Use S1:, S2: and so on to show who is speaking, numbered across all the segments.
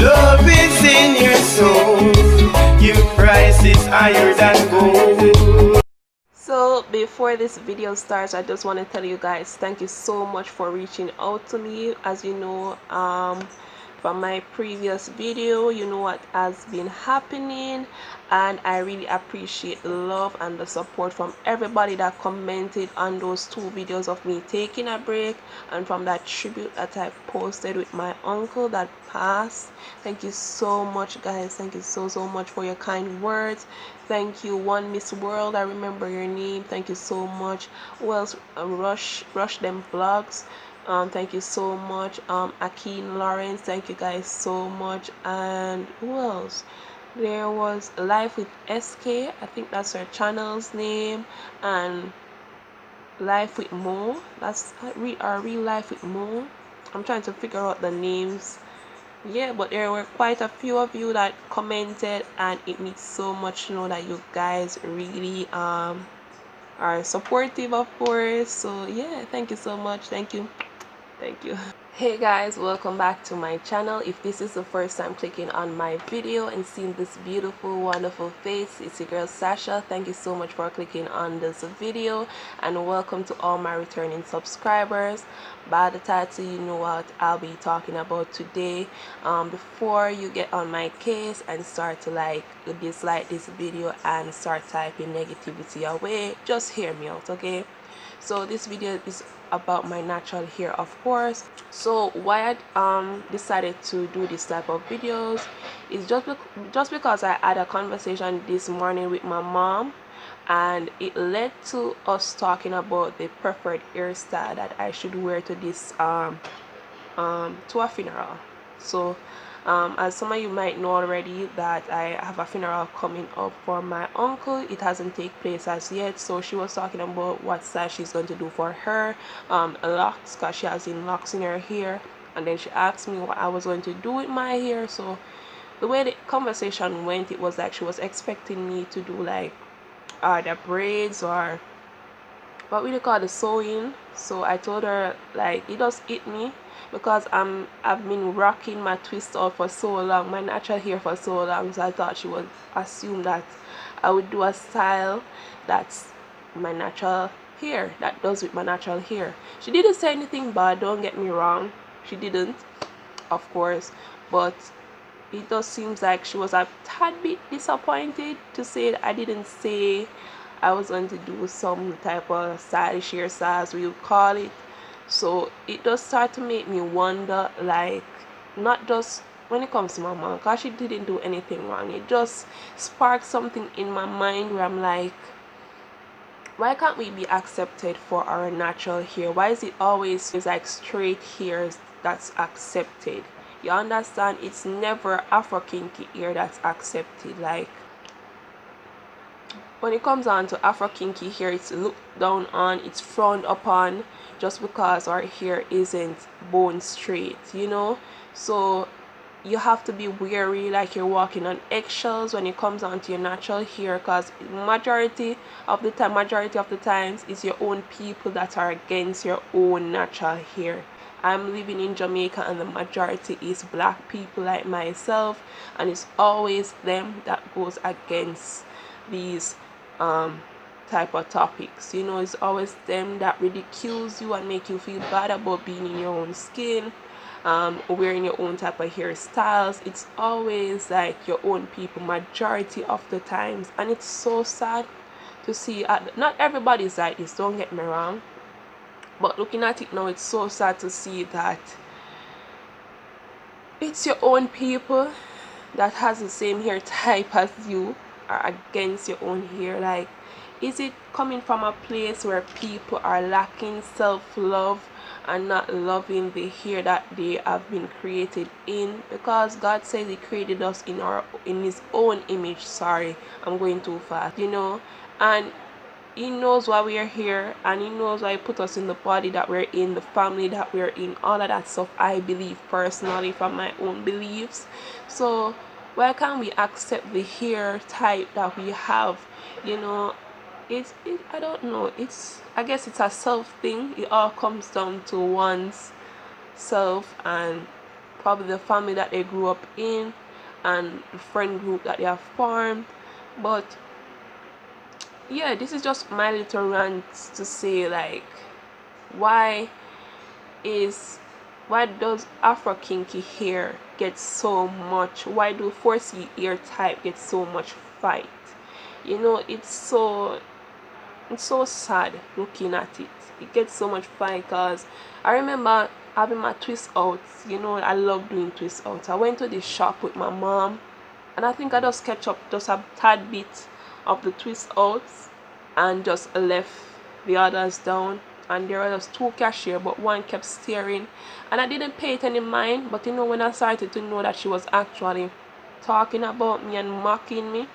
S1: Love is in your soul. Your price is higher than gold.
S2: So before this video starts, I just want to tell you guys thank you so much for reaching out to me. As you know, from my previous video, you know what has been happening, and I really appreciate the love and the support from everybody that commented on those 2 videos of me taking a break, and from that tribute that I posted with my uncle that passed. Thank you so much, guys. Thank you so much for your kind words. Thank you, One Miss World, I remember your name. Thank you so much. Who else? Rush them vlogs. Thank you so much. Akin Lawrence, thank you guys so much. And who else? There was Life with SK, I think that's her channel's name, and Life with Mo, that's our real Life with Mo. I'm trying to figure out the names. Yeah, but there were quite a few of you that commented, and it means so much to know that you guys really are supportive, of course. So yeah, thank you so much. Thank you. Hey guys, welcome back to my channel. If this is the first time clicking on my video and seeing this beautiful, wonderful face, it's your girl Sasha. Thank you so much for clicking on this video, and welcome to all my returning subscribers. By the title, you know what I'll be talking about today. Before you get on my case and start to dislike this video and start typing negativity away, just hear me out, okay? So this video is about my natural hair, of course. So why I decided to do this type of videos is just because I had a conversation this morning with my mom, and it led to us talking about the preferred hairstyle that I should wear to this to a funeral. So as some of you might know already, that I have a funeral coming up for my uncle. It hasn't taken place as yet, so she was talking about what style she's going to do for her locks, because she has locks in her hair, and then she asked me what I was going to do with my hair. So the way the conversation went, it was like she was expecting me to do like the braids, or what we call the sewing. So I told her like it does hit me, because I've been rocking my twist out for so long, my natural hair for so long. So I thought she would assume that I would do a style that's my natural hair, that does with my natural hair. She didn't say anything bad, don't get me wrong, she didn't, of course, but it just seems like she was a tad bit disappointed to say that I didn't say I was going to do some type of stylish hairstyles, we would call it. So it does start to make me wonder, like, not just when it comes to my mom, because she didn't do anything wrong, it just sparked something in my mind where I'm like, why can't we be accepted for our natural hair? Why is it always like straight hairs that's accepted? You understand? It's never Afro kinky hair that's accepted. Like, when it comes on to Afro kinky hair, it's looked down on, it's frowned upon, just because our hair isn't bone straight, you know. So you have to be wary, like you're walking on eggshells when it comes on to your natural hair, because majority of the times it's your own people that are against your own natural hair. I'm living in Jamaica, and the majority is black people like myself, and it's always them that goes against these type of topics, you know. It's always them that ridicules you and make you feel bad about being in your own skin, wearing your own type of hairstyles. It's always like your own people majority of the times, and it's so sad to see. Not everybody's like this, don't get me wrong, but looking at it now, it's so sad to see that it's your own people that has the same hair type as you are against your own hair. Like, is it coming from a place where people are lacking self-love and not loving the hair that they have been created in? Because God says he created us in his own image. Sorry, I'm going too fast, you know. And he knows why we are here, and he knows why he put us in the body that we're in, the family that we're in, all of that stuff. I believe personally, from my own beliefs. So why can't we accept the hair type that we have? You know, I don't know, I guess it's a self thing. It all comes down to one's self and probably the family that they grew up in and the friend group that they have formed. But yeah, this is just my little rant to say, like, why is why does Afro kinky hair get so much, why do 4C ear type get so much fight? You know, it's so sad looking at it. It gets so much fun because I remember having my twist outs. You know, I love doing twist outs. I went to the shop with my mom, and I think I just sketched up just a tad bit of the twist outs and just left the others down. And there were just two cashier, but one kept staring, and I didn't pay it any mind. But you know, when I started to know that she was actually talking about me and mocking me,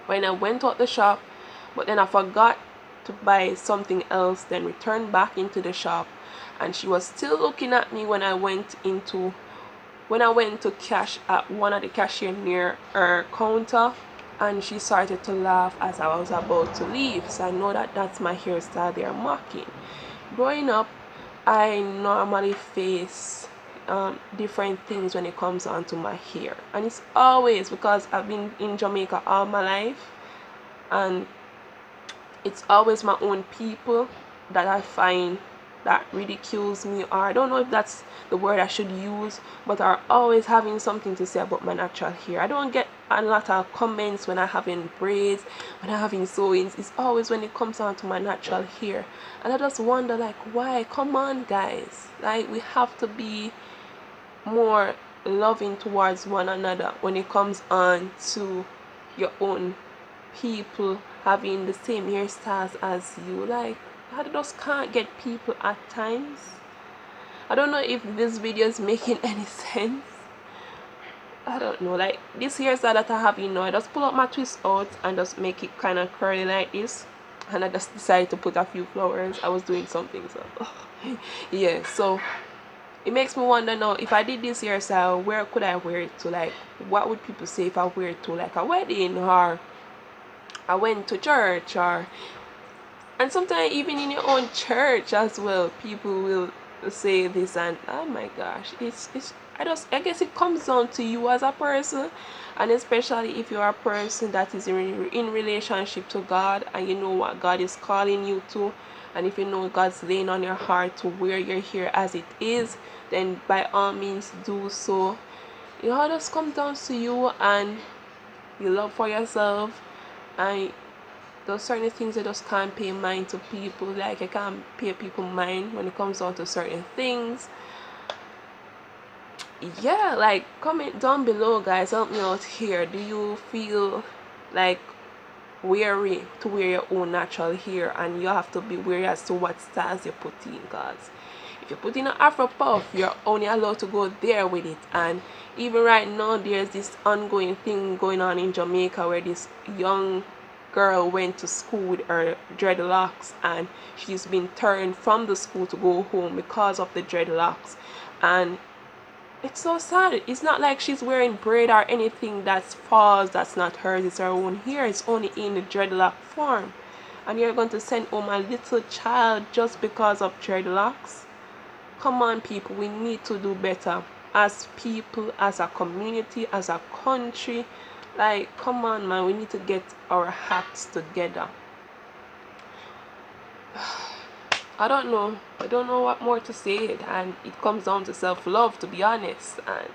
S2: when I went out the shop, but then I forgot to buy something else, then returned back into the shop, and she was still looking at me when I went to cash at one of the cashier near her counter, and she started to laugh as I was about to leave. So I know that that's my hairstyle they're mocking. Growing up, I normally face different things when it comes onto my hair, and it's always because I've been in Jamaica all my life, and it's always my own people that I find that ridicules me, or I don't know if that's the word I should use, but are always having something to say about my natural hair. I don't get a lot of comments when I having braids, when I having sewings. It's always when it comes down to my natural hair, and I just wonder, like, why? Come on, guys, like, we have to be more loving towards one another when it comes on to your own people having the same hairstyles as you. Like, I just can't get people at times. I don't know if this video is making any sense. I don't know, like this hairstyle that I have, you know, I just pull up my twist out and just make it kind of curly like this, and I just decided to put a few flowers. I was doing something, so yeah. So it makes me wonder now, if I did this hairstyle, where could I wear it to? Like, what would people say if I wear it to like a wedding, or I went to church, or and sometimes even in your own church as well, people will say this, and oh my gosh, it's I guess it comes down to you as a person, and especially if you're a person that is in relationship to God, and you know what God is calling you to, and if you know God's laying on your heart to wear your hair as it is, then by all means do so. You know, it just comes down to you and your love for yourself, and there's certain things I just can't pay mind to people. Like, I can't pay people mind when it comes down to certain things. Yeah, like, comment down below, guys, help me out here. Do you feel like wary to wear your own natural hair, and you have to be wary as to what styles you put in? Because if you put in an afro puff, you're only allowed to go there with it. And even right now, there's this ongoing thing going on in Jamaica where this young girl went to school with her dreadlocks, and she's been turned from the school to go home because of the dreadlocks. And it's so sad. It's not like she's wearing braid or anything that's false, that's not hers, it's her own hair. It's only in the dreadlock form, and you're going to send home a little child just because of dreadlocks? Come on, people, we need to do better as people, as a community, as a country. Like, come on, man, we need to get our acts together. I don't know what more to say, and it comes down to self-love, to be honest. And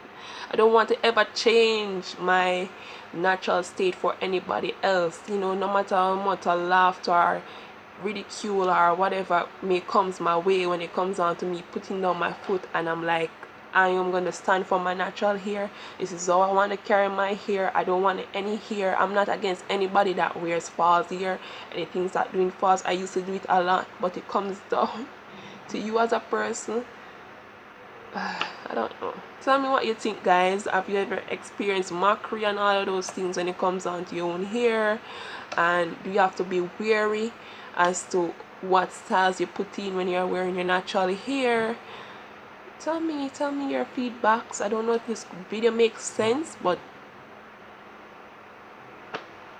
S2: I don't want to ever change my natural state for anybody else, you know, no matter how much laughter or ridicule or whatever may comes my way. When it comes down to me putting down my foot and I'm like, I am going to stand for my natural hair. This is how I want to carry my hair. I don't want any hair. I'm not against anybody that wears false hair, anything that doing false. I used to do it a lot, but it comes down to you as a person. I don't know. Tell me what you think, guys. Have you ever experienced mockery and all of those things when it comes down to your own hair? And do you have to be wary as to what styles you put in when you're wearing your natural hair? Tell me your feedbacks. I don't know if this video makes sense, but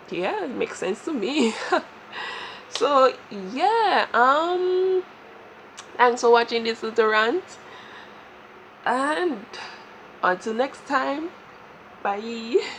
S2: yeah, it makes sense to me. So yeah, thanks for watching this little rant, and Until next time, bye.